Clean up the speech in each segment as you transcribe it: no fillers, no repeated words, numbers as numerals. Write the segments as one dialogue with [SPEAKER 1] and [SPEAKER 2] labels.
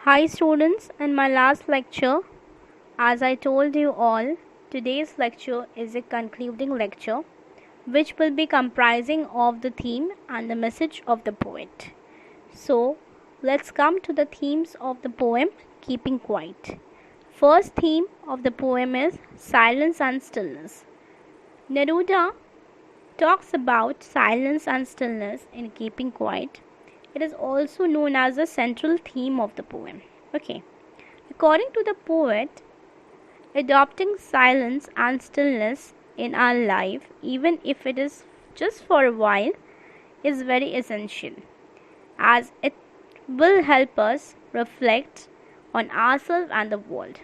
[SPEAKER 1] Hi students, in my last lecture, as I told you all, today's lecture is a concluding lecture which will be comprising of the theme and the message of the poet. So, let's come to the themes of the poem Keeping Quiet. First theme of the poem is silence and stillness. Neruda talks about silence and stillness in Keeping Quiet. It is also known as the central theme of the poem. Okay. According to the poet, adopting silence and stillness in our life, even if it is just for a while, is very essential as it will help us reflect on ourselves and the world.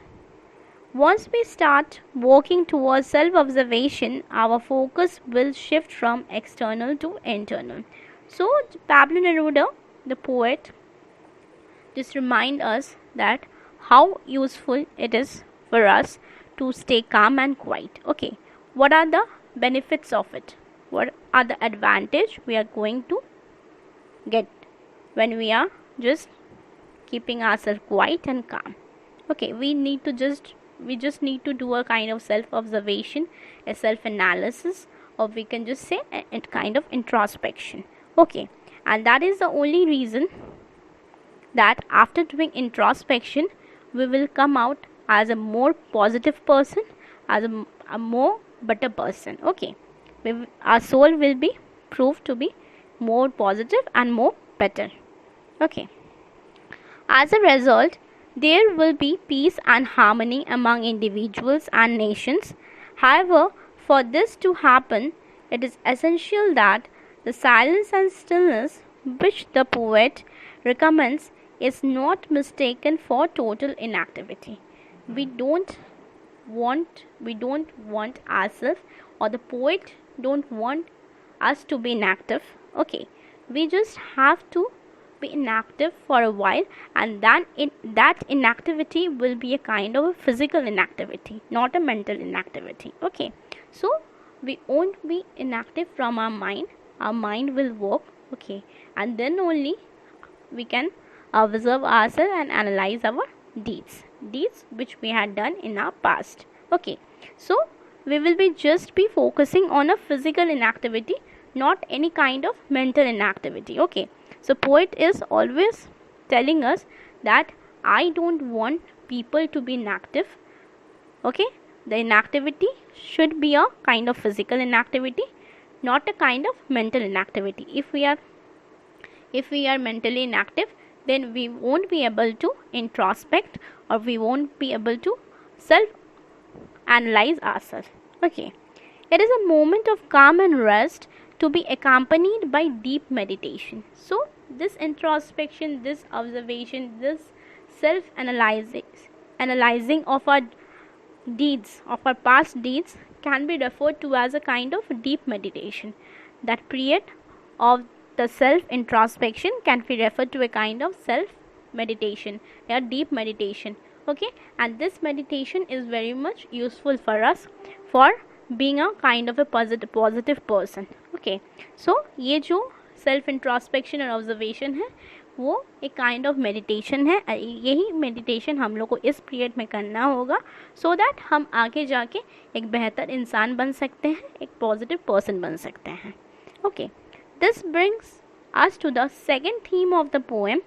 [SPEAKER 1] Once we start working towards self observation, our focus will shift from external to internal. So, Pablo Neruda, the poet, just remind us that how useful it is for us to stay calm and quiet. Okay, what are the benefits of it? What are the advantage we are going to get when we are just keeping ourselves quiet and calm? Okay, we just need to do a kind of self observation, a self analysis, or we can just say a kind of introspection. Okay, and that is the only reason that after doing introspection we will come out as a more positive person, as a more better person. Okay, our soul will be proved to be more positive and more better. Okay, as a result, there will be peace and harmony among individuals and nations. However, for this to happen, it is essential that the silence and stillness which the poet recommends is not mistaken for total inactivity. We don't want ourselves, or the poet don't want us to be inactive. Okay, we just have to be inactive for a while, and then that inactivity will be a kind of a physical inactivity, not a mental inactivity. Okay, so we won't be inactive from our mind will work. Okay, and then only we can observe ourselves and analyze our deeds which we had done in our past. Okay, so we will be just be focusing on a physical inactivity, not any kind of mental inactivity. Okay, so poet is always telling us that I don't want people to be inactive. Okay, the inactivity should be a kind of physical inactivity, not a kind of mental inactivity. If we are mentally inactive, then we won't be able to introspect, or we won't be able to self analyze ourselves. Okay, it is a moment of calm and rest to be accompanied by deep meditation. So this introspection, this observation, this self analyzing of our deeds, of our past deeds, can be referred to as a kind of deep meditation. That period of the self introspection can be referred to a kind of self meditation, a deep meditation. Okay, and this meditation is very much useful for us for being a kind of a positive person. Okay, so ये जो self introspection और observation है वो एक kind of meditation है. यही meditation हम लोग को इस पीरियड में करना होगा, सो दैट हम आगे जाके एक बेहतर इंसान बन सकते हैं, एक पॉजिटिव पर्सन बन सकते हैं. Okay, this brings us to the second theme of the poem,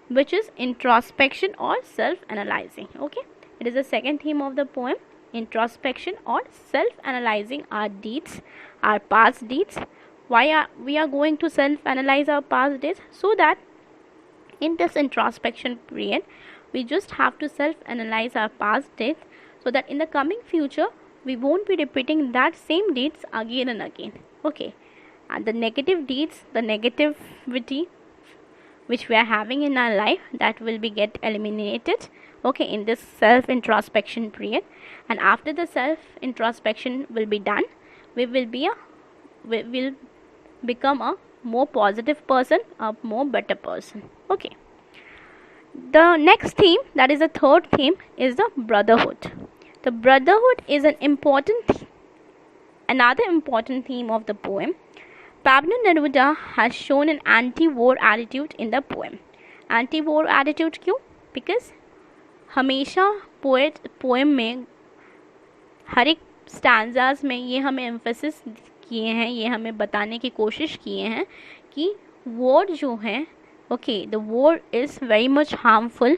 [SPEAKER 1] which is introspection or self-analyzing. Okay, it is the second theme of the poem, introspection or self-analyzing our deeds, our past deeds. Why are we going to self-analyze our past deeds? So that in this introspection period, we just have to self-analyze our past deeds, so that in the coming future we won't be repeating that same deeds again and again. Okay, and the negative deeds, the negativity which we are having in our life, that will be get eliminated. Okay, in this self introspection period, and after the self introspection will be done, we will become a more positive person, a more better person. Okay, the next theme, that is the third theme, is the brotherhood. The brotherhood is another important theme of the poem. Pablo Neruda has shown an anti-war attitude in the poem. Anti-war attitude क्यों? Because हमेशा poem में हर एक stanzas में ये हमें emphasis किए हैं, ये हमें बताने की कोशिश किए हैं कि वॉर जो है, okay, the war is very much harmful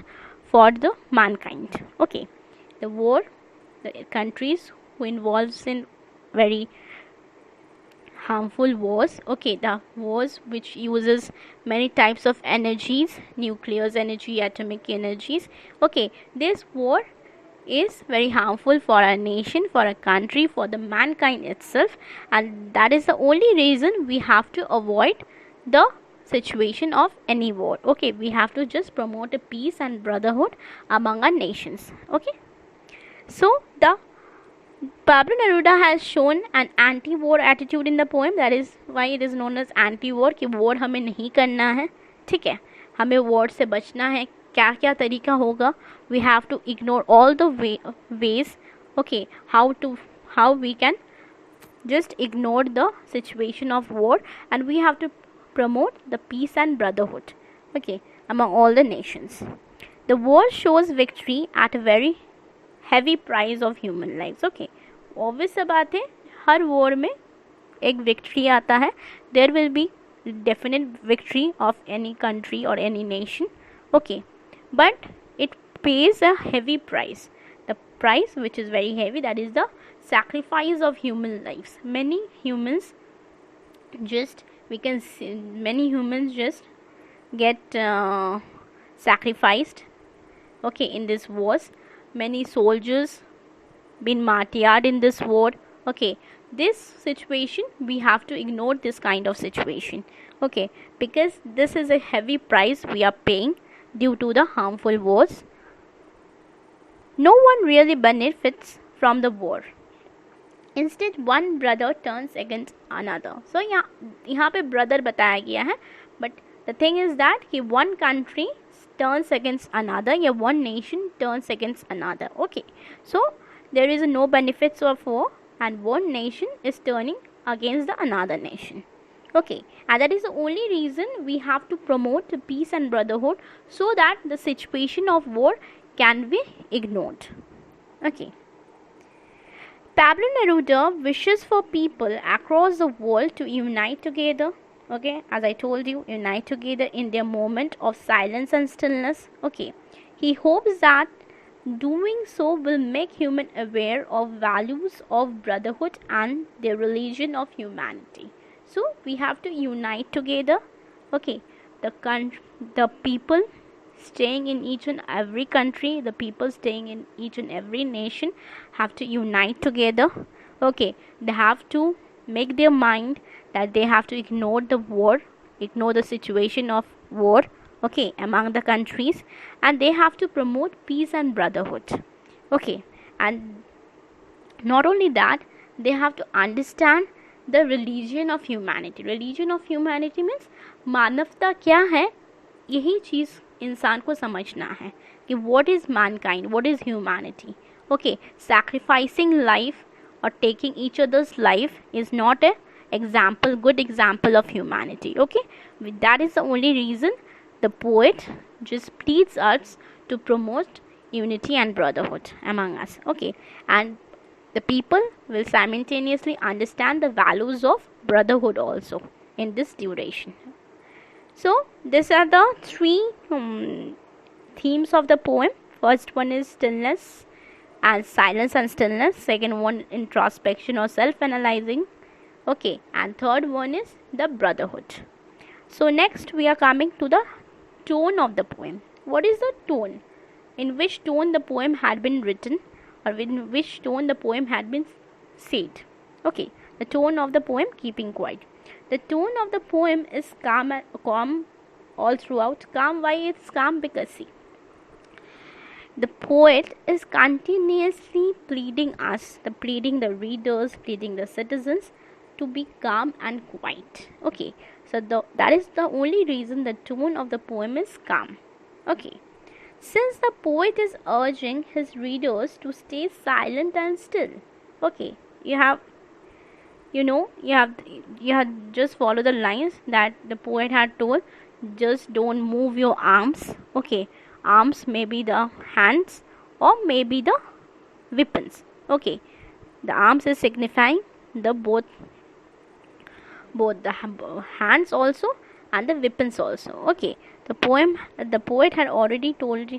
[SPEAKER 1] for the Mankind. Okay, the war, the countries who involves in very harmful wars, okay, the wars which uses many types of energies, nuclear energy, atomic energies, okay, this war is very harmful for a nation, for a country, for the mankind itself, and that is the only reason we have to avoid the situation of any war. Okay, we have to just promote a peace and brotherhood among our nations. Okay, so the Pablo Neruda has shown an anti-war attitude in the poem. That is why it is known as anti-war. कि war हमें नहीं करना है, ठीक है, हमें war से बचना है. क्या क्या तरीका होगा? We have to ignore all the ways. Okay, how we can just ignore the situation of war, and we have to promote the peace and brotherhood, okay, among all the nations. The war shows victory at a very heavy price of human life. Okay, obvious सा बात है, हर war में एक victory आता है. There will be definite victory of any country or any nation. Okay, but it pays a heavy price. The price which is very heavy, that is the sacrifice of human lives. Many humans just get sacrificed, okay, in this wars. Many soldiers been martyred in this war. Okay, this situation we have to ignore this kind of situation. Okay, because this is a heavy price we are paying due to the harmful wars. No one really benefits from the war. Instead, one brother turns against another. So यहाँ पे brother बताया गया है, but the thing is that कि one country turns against another, या one nation turns against another. Okay, so there is no benefits of war, and one nation is turning against the another nation. Okay, and that is the only reason we have to promote peace and brotherhood, so that the situation of war can be ignored. Okay, Pablo Neruda wishes for people across the world to unite together. Okay, as I told you, unite together in their moment of silence and stillness. Okay, he hopes that doing so will make human aware of values of brotherhood and the religion of humanity. So we have to unite together. Okay, the people staying in each and every country, the people staying in each and every nation have to unite together. Okay, they have to make their mind that they have to ignore the war, ignore the situation of war, okay, among the countries, and they have to promote peace and brotherhood. Okay, and not only that, they have to understand the religion of humanity. Religion of humanity means मानवता क्या है, यही चीज़ इंसान को समझना है कि what is mankind, what is humanity. Okay, sacrificing life or taking each other's life is not a good example of humanity. Okay, that is the only reason the poet just pleads us to promote unity and brotherhood among us. Okay, and the people will simultaneously understand the values of brotherhood also in this duration. So these are the three themes of the poem. First one is stillness and silence and stillness. Second one, introspection or self-analyzing. Okay, and third one is the brotherhood. So next we are coming to the tone of the poem. What is the tone? In which tone the poem had been written, or in which tone the poem had been said. Okay, the tone of the poem, keeping quiet. The tone of the poem is calm all throughout. Calm, why it's calm? Because see, the poet is continuously pleading the readers, pleading the citizens to be calm and quiet. Okay, so that is the only reason the tone of the poem is calm. Okay, since the poet is urging his readers to stay silent and still. Okay, you have just follow the lines that the poet had told. Just don't move your arms. Okay, arms, maybe the hands, or maybe the weapons. Okay, the arms is signifying the both the hands also and the weapons also. Okay, the poet had already told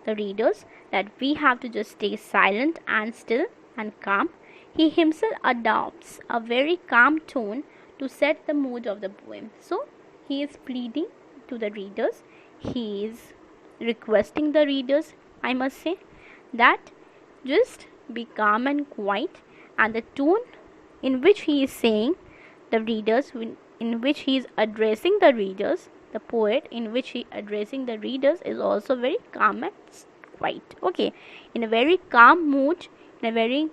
[SPEAKER 1] the readers that we have to just stay silent and still and calm. He himself adopts a very calm tone to set the mood of the poem. So he is pleading to the readers, he is requesting the readers, I must say, that just be calm and quiet, and the tone in which he is saying the readers, in which he is addressing the readers, the poet in which he addressing the readers is also very calm and quiet. Okay, in a very calm mood, in a very,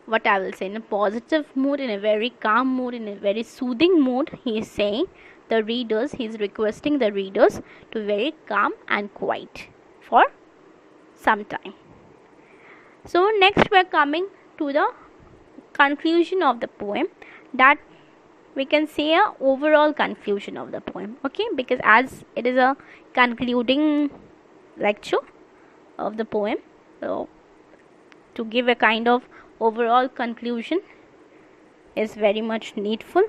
[SPEAKER 1] what I will say, in a positive mood, in a very calm mood, in a very soothing mood, he is saying the readers, he is requesting the readers to be very calm and quiet for some time. So next we are coming to the conclusion of the poem, that we can say a overall conclusion of the poem. Okay, because as it is a concluding lecture of the poem, so to give a kind of overall conclusion is very much needful.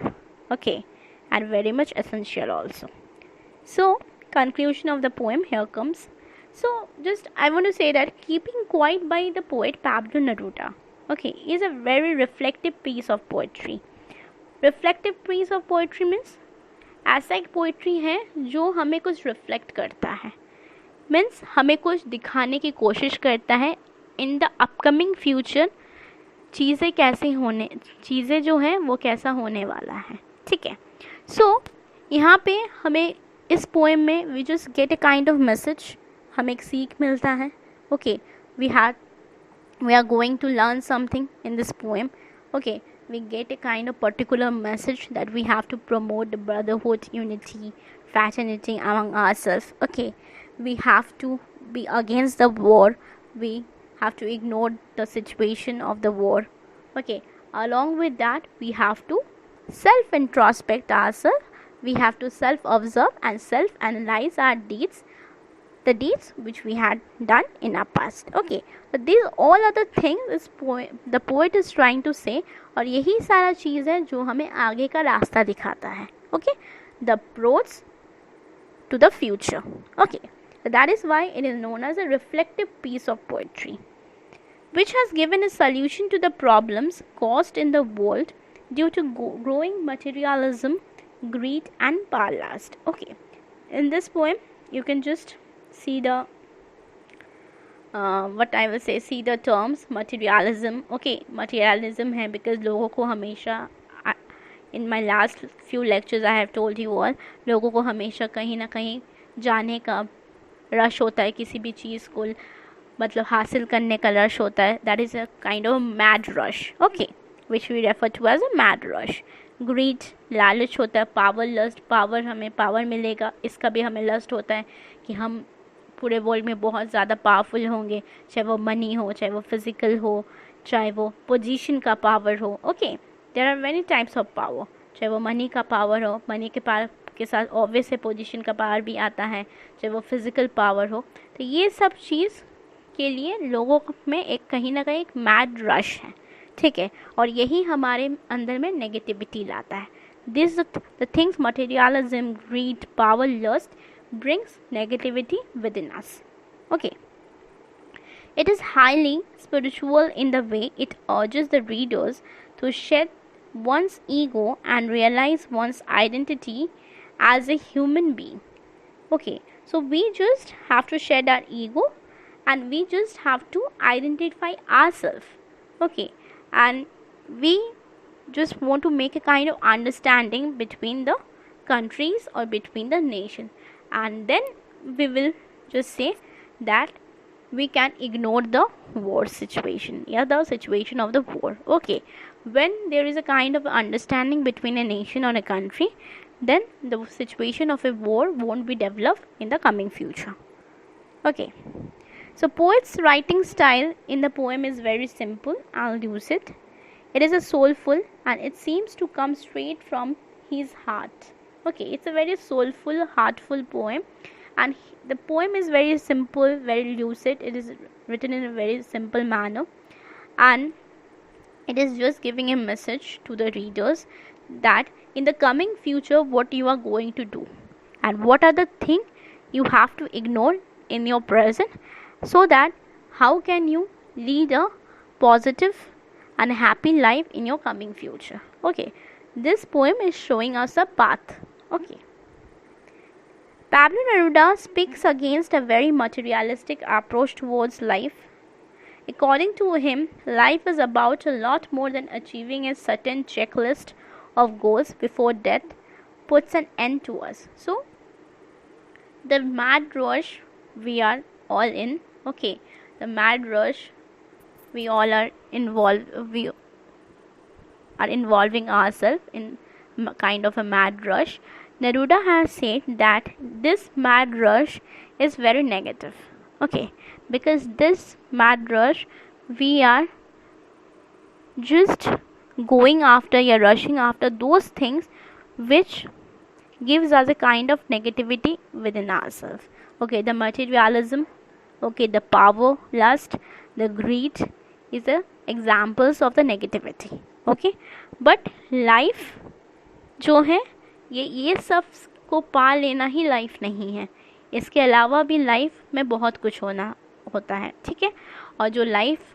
[SPEAKER 1] Okay, and very much essential also. So conclusion of the poem here comes. So just I want to say that Keeping Quiet by the poet Pablo Neruda, okay, is a very reflective piece of poetry. Reflective piece of poetry means ऐसा एक poetry है जो हमें कुछ reflect करता है, means हमें कुछ दिखाने की कोशिश करता है इन द अपकमिंग फ्यूचर, चीज़ें जो हैं वो कैसा होने वाला है. ठीक है, सो यहाँ पे हमें इस पोएम में we just get a kind of message, हमें एक सीख मिलता है. Okay, we are going to learn something in this poem. Okay, we get a kind of particular message that we have to promote the brotherhood, unity, fraternity among ourselves. Okay, we have to be against the war, we have to ignore the situation of the war. Okay, along with that we have to self introspect ourselves, we have to self observe and self analyze our deeds, the deeds which we had done in our past. Okay, but these all other things the poet is trying to say, और यही सारा चीज़ है जो हमें आगे का रास्ता दिखाता है. Okay, the approach to the future. Okay, that is why it is known as a reflective piece of poetry, which has given a solution to the problems caused in the world due to growing materialism, greed and power lust. Okay, in this poem you can just see the see the terms materialism. Okay, materialism है because लोगों को हमेशा, in my last few lectures I have told you all, लोगों को हमेशा कहीं ना कहीं जाने का रश होता है, किसी भी चीज़ को मतलब हासिल करने का रश होता है. that is a kind of mad rush. Okay, which we refer to as a mad rush. greed, लालच होता है. पावर लस्ट, पावर, हमें पावर मिलेगा, इसका भी हमें लस्ट होता है कि हम पूरे वर्ल्ड में बहुत ज़्यादा पावरफुल होंगे, चाहे वो मनी हो, चाहे वो फिज़िकल हो, चाहे वो पोजीशन का पावर हो. Okay, there are many types of power, चाहे वो मनी का पावर हो, मनी के पावर के साथ ऑब्वियस है पोजीशन का पावर भी आता है, चाहे वो फिज़िकल पावर हो. तो ये सब चीज़ के लिए लोगों में एक कहीं ना कहीं एक मैड रश है. ठीक है, और यही हमारे अंदर में नेगेटिविटी लाता है. This the things materialism, greed, power, lust brings negativity within us. Okay, it is highly spiritual in the way it urges the readers to shed one's ego and realize one's identity as a human being. Okay, so we just have to shed our ego and we just have to identify ourselves. Okay, and we just want to make a kind of understanding between the countries or between the nation, and then we will just say that we can ignore the war situation, the situation of the war. Okay, when there is a kind of understanding between a nation or a country, then the situation of a war won't be developed in the coming future. Okay, so poet's writing style in the poem is very simple. I'll use it. It is a soulful and it seems to come straight from his heart. Okay, it's a very soulful, heartful poem, And the poem is very simple, very lucid. It is written in a very simple manner, and it is just giving a message to the readers that in the coming future what you are going to do and what are the things you have to ignore in your present, so that how can you lead a positive and happy life in your coming future. Okay, this poem is showing us a path. Okay, Pablo Neruda speaks against a very materialistic approach towards life. According to him, life is about a lot more than achieving a certain checklist of goals before death puts an end to us. So, the mad rush we are all in, okay, the mad rush we all are we are involving ourselves in kind of a mad rush. Neruda has said that this mad rush is very negative. Okay, because this mad rush we are just going after, you're rushing after those things which gives us a kind of negativity within ourselves. Okay, the materialism, okay, the power, lust, the greed is the examples of the negativity. Okay, but life जो है ये सब को पा लेना ही life नहीं है, इसके अलावा भी लाइफ में बहुत कुछ होता है, ठीक है। और जो लाइफ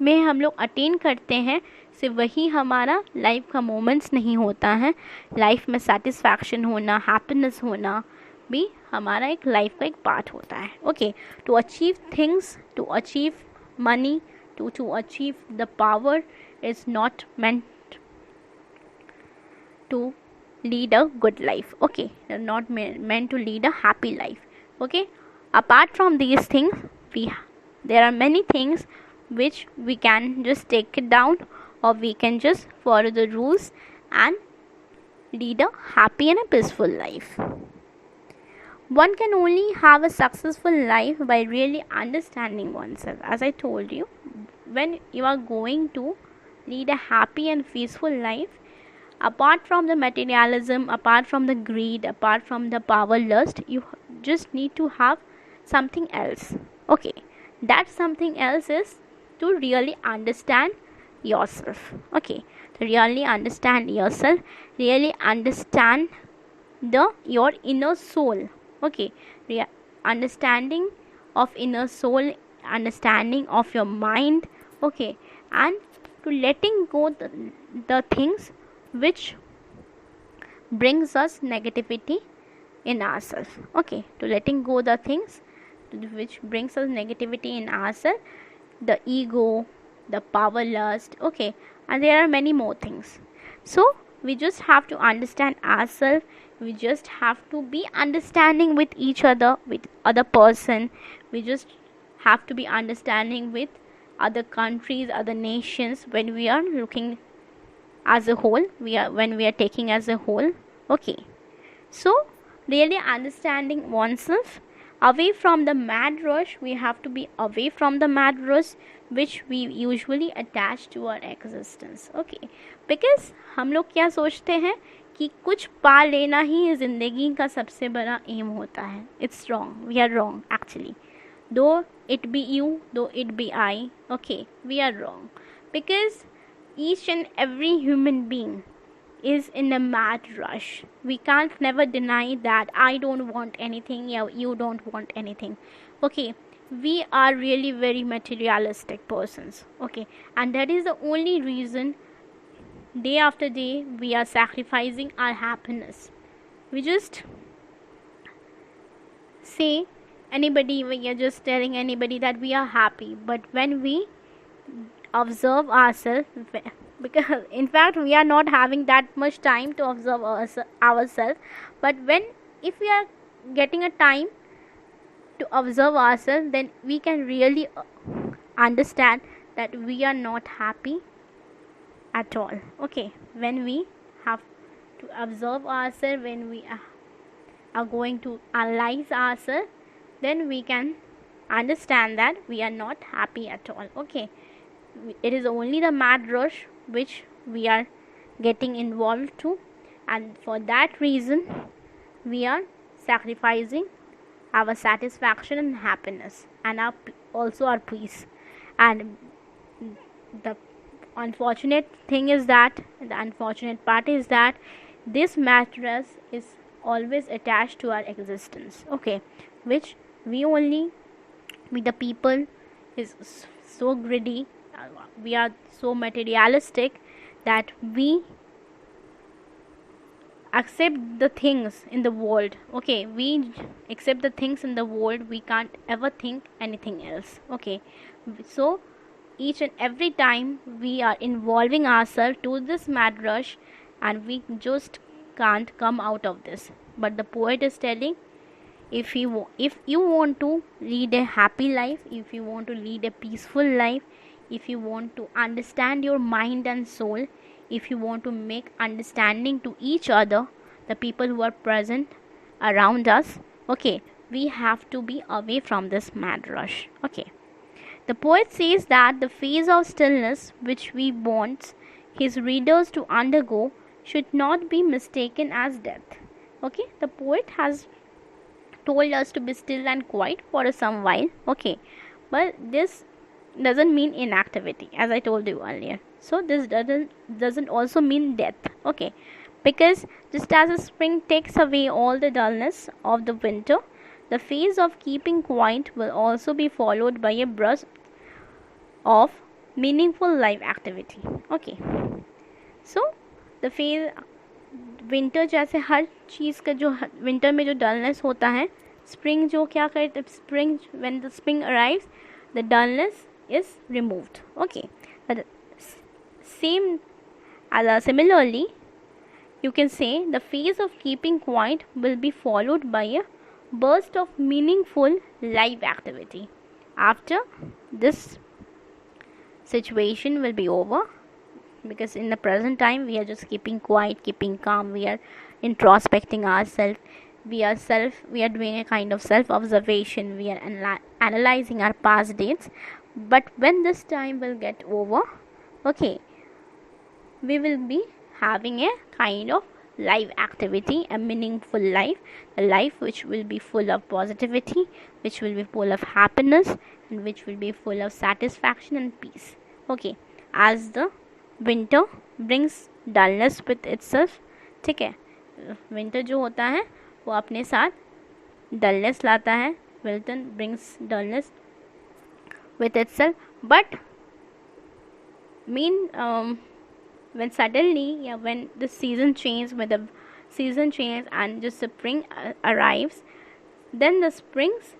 [SPEAKER 1] में हम लोग अटेन करते हैं सिर्फ वही हमारा लाइफ का मोमेंट्स नहीं होता है, लाइफ में सेटिस्फैक्शन होना, हैप्पीनेस होना भी हमारा एक लाइफ का एक पार्ट होता है। Okay, to achieve things, to achieve money, to achieve the power is not meant to lead a good life. Okay, they're not meant to lead a happy life. Okay, apart from these things, there are many things which we can just take it down, or we can just follow the rules and lead a happy and a peaceful life. One can only have a successful life by really understanding oneself. As I told you, when you are going to lead a happy and peaceful life, apart from the materialism, apart from the greed, apart from the power lust, you just need to have something else. Okay, that something else is to really understand yourself. Okay, to really understand yourself, really understand your inner soul. Okay, understanding of inner soul, understanding of your mind. Okay, and to letting go the things which brings us negativity in ourselves. Okay, to letting go the things which brings us negativity in ourselves, the ego, the power lust. Okay, and there are many more things. So we just have to understand ourselves, we just have to be understanding with each other, with other person, we just have to be understanding with other countries, other nations, when we are looking as a whole, when we are taking as a whole. Okay, so really understanding oneself, away from the mad rush, we have to be away from the mad rush which we usually attach to our existence. Okay, because हम लोग क्या सोचते हैं कि कुछ पा लेना ही ज़िंदगी का सबसे बड़ा एम होता है. It's wrong, we are wrong actually. Though it be you, though it be I, okay, we are wrong, because each and every human being is in a mad rush. We can't never deny that I don't want anything, yeah, you don't want anything. Okay, we are really very materialistic persons. Okay, and that is the only reason day after day we are sacrificing our happiness. We just say anybody, we are just telling anybody that we are happy, but when we observe ourselves, because in fact we are not having that much time to observe ourselves, but if we are getting a time to observe ourselves, then we can really understand that we are not happy at all. Okay, when we have to observe ourselves, when we are going to analyze ourselves, then we can understand that we are not happy at all. Okay, it is only the mad rush which we are getting involved to, and for that reason we are sacrificing our satisfaction and happiness, and also our peace. And the unfortunate part is that this mattress is always attached to our existence, okay, which we the people is so greedy, we are so materialistic that we accept the things in the world, okay, we accept the things in the world, we can't ever think anything else, okay. So each and every time we are involving ourselves to this mad rush, and we just can't come out of this. But the poet is telling, if you want to lead a happy life, if you want to lead a peaceful life, if you want to understand your mind and soul, if you want to make understanding to each other, the people who are present around us, okay, we have to be away from this mad rush, okay. The poet says that the phase of stillness which we want his readers to undergo should not be mistaken as death, okay. The poet has told us to be still and quiet for some while, okay, but this doesn't mean inactivity, as I told you earlier. So this doesn't also mean death, okay, because just as the spring takes away all the dullness of the winter, the phase of keeping quiet will also be followed by a burst of meaningful life activity, okay. So the phase winter जैसे हर चीज़ का जो winter में जो dullness होता है, spring जो क्या करते, spring when the spring arrives the dullness is removed, okay. Similarly, you can say the phase of keeping quiet will be followed by a burst of meaningful life activity. After this situation will be over, because in the present time we are just keeping quiet, keeping calm, we are introspecting ourselves, we are doing a kind of self observation, we are analyzing our past dates. But when this time will get over, okay, we will be having a kind of life activity, a meaningful life, a life which will be full of positivity, which will be full of happiness, and which will be full of satisfaction and peace, okay. As the winter brings dullness with itself, ठीक है, winter जो होता है वो अपने साथ dullness लाता है, winter brings dullness with itself, but when suddenly, when the season changes, and just spring arrives, then the springs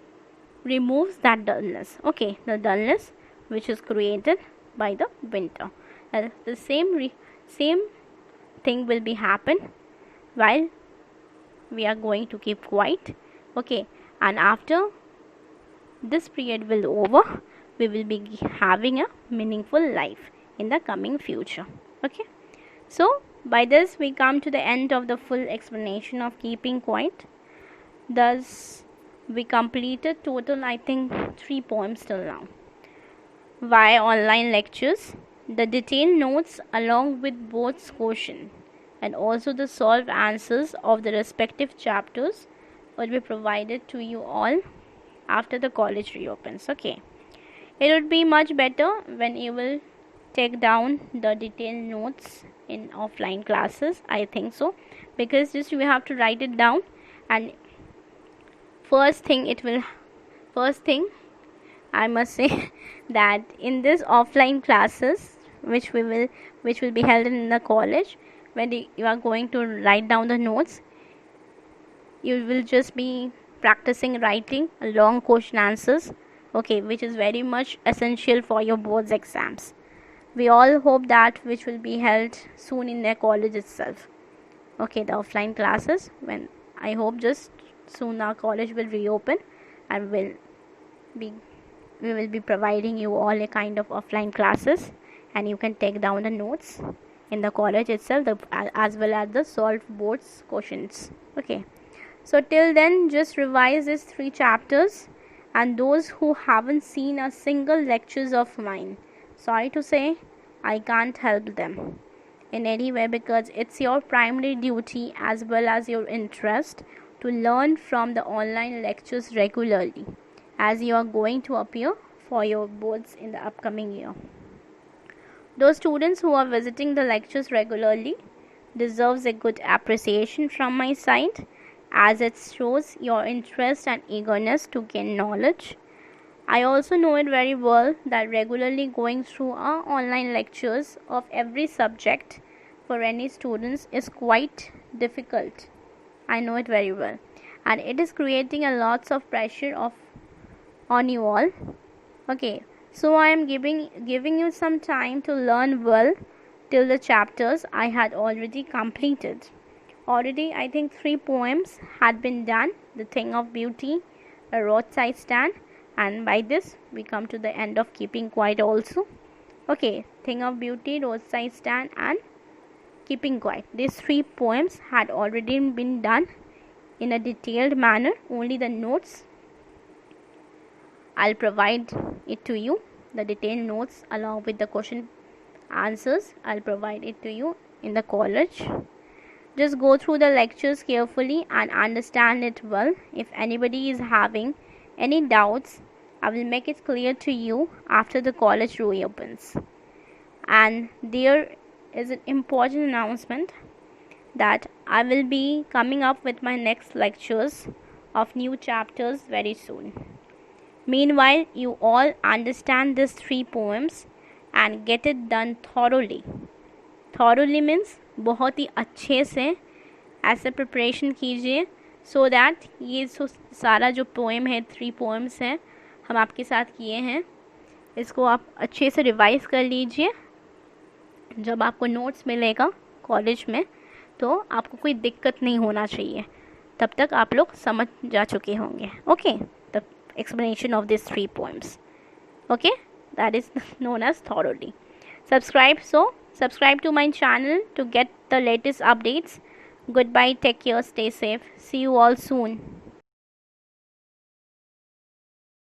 [SPEAKER 1] removes that dullness, okay, the dullness which is created by the winter. The same thing will be happen while we are going to keep quiet, okay, and after this period will over, we will be having a meaningful life in the coming future, okay. So by this we come to the end of the full explanation of keeping quiet. Thus we completed total, I think, 3 poems till now. Why online lectures? The detailed notes along with both quotient and also the solved answers of the respective chapters will be provided to you all after the college reopens, okay. It would be much better when you will take down the detailed notes in offline classes, I think so, because just you have to write it down, and first thing I must say that in this offline classes which will be held in the college, when you are going to write down the notes, you will just be practicing writing long question answers, okay, which is very much essential for your boards exams. We all hope that which will be held soon in the college itself, okay, the offline classes, when I hope just soon our college will reopen, and we will be providing you all a kind of offline classes, and you can take down the notes in the college itself, as well as the solved boards questions, okay. So till then, just revise these 3 chapters, and those who haven't seen a single lectures of mine, sorry to say I can't help them in any way, because it's your primary duty as well as your interest to learn from the online lectures regularly, as you are going to appear for your boards in the upcoming year. Those students who are visiting the lectures regularly deserves a good appreciation from my side, as it shows your interest and eagerness to gain knowledge. I also know it very well that regularly going through our online lectures of every subject for any students is quite difficult. I know it very well, and it is creating a lots of pressure on you all. Okay, so I am giving you some time to learn well till the chapters I had already completed. Already I think 3 poems had been done: The Thing of Beauty, A Roadside Stand, and by this we come to the end of Keeping Quiet also. Okay, Thing of Beauty, Roadside Stand, and Keeping Quiet. These 3 poems had already been done in a detailed manner. Only the notes I'll provide it to you. The detailed notes along with the question answers I'll provide it to you in the college. Just go through the lectures carefully and understand it well. If anybody is having any doubts, I will make it clear to you after the college reopens. And there is an important announcement that I will be coming up with my next lectures of new chapters very soon. Meanwhile, you all understand these 3 poems and get it done thoroughly. Thoroughly means बहुत ही अच्छे से ऐसे preparation कीजिए so that ये सारा जो poem है 3 poems हैं हम आपके साथ किए हैं, इसको आप अच्छे से रिवाइज़ कर लीजिए. जब आपको नोट्स मिलेगा कॉलेज में तो आपको कोई दिक्कत नहीं होना चाहिए, तब तक आप लोग समझ जा चुके होंगे. Okay, the explanation of these 3 poems. Okay, that is known as thoroughly. Subscribe to my channel to get the latest updates. Goodbye, take care, stay safe. See you all soon.